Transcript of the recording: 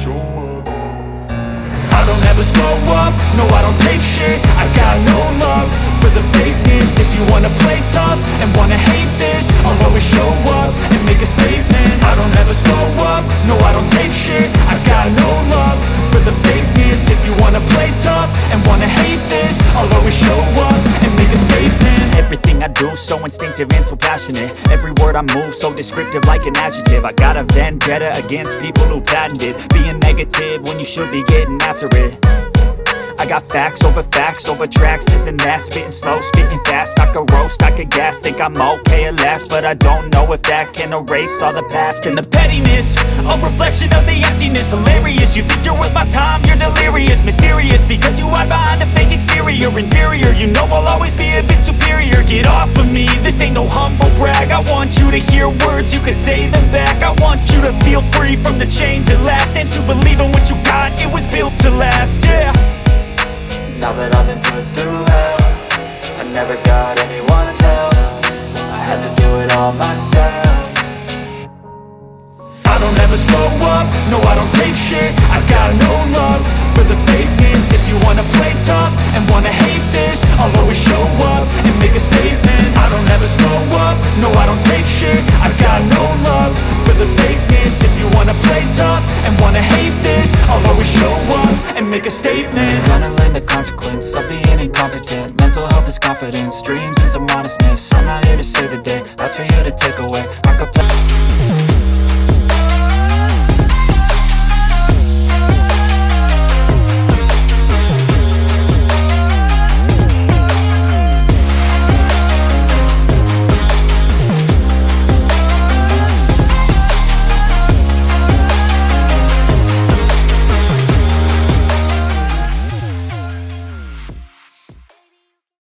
show up. I don't ever slow up, no I don't take shit. I got no love for the fakeness. If you wanna play tough and wanna hate this, I'll always show up and make a statement. I don't ever slow up, no I don't take shit. I got no love for the fakeness. If you wanna play tough and wanna hate this, I'll always show up and make a statement. Everything I do so instinctive and so passionate. Every word I move so descriptive like an adjective. I got a vendetta against people who patented being negative when you should be getting after it. I got facts over tracks, this and that. Spitting slow, spitting fast. I could roast, I could gas. Think I'm okay at last, but I don't know if that can erase all the past. And the pettiness, a reflection of the emptiness. Hilarious, you think you're worth my time, you're delirious. Mysterious, because you hide behind a fake exterior. Inferior, you know I'll always be a bit superior. Get off of me, this ain't no humble brag. I want you to hear words, you can say them back. I want you to feel free from the chains at last, and to believe in what you got, it was built to last, yeah. Now that I've been put through hell, I never got anyone's help. I had to do it all myself. I don't ever slow up, no I don't take shit. I got no love for the fakeness. If you wanna play tough and wanna hate this, I'll always show up and make a statement. I don't ever slow up, no I don't take shit. I got no love for the fakeness. If you wanna play tough and wanna hate this, I'll always show up and make a statement. Gonna learn the consequence of being incompetent. Mental health is confidence, dreams and some honestness. I'm not here to save the day, that's for you to take away. I could play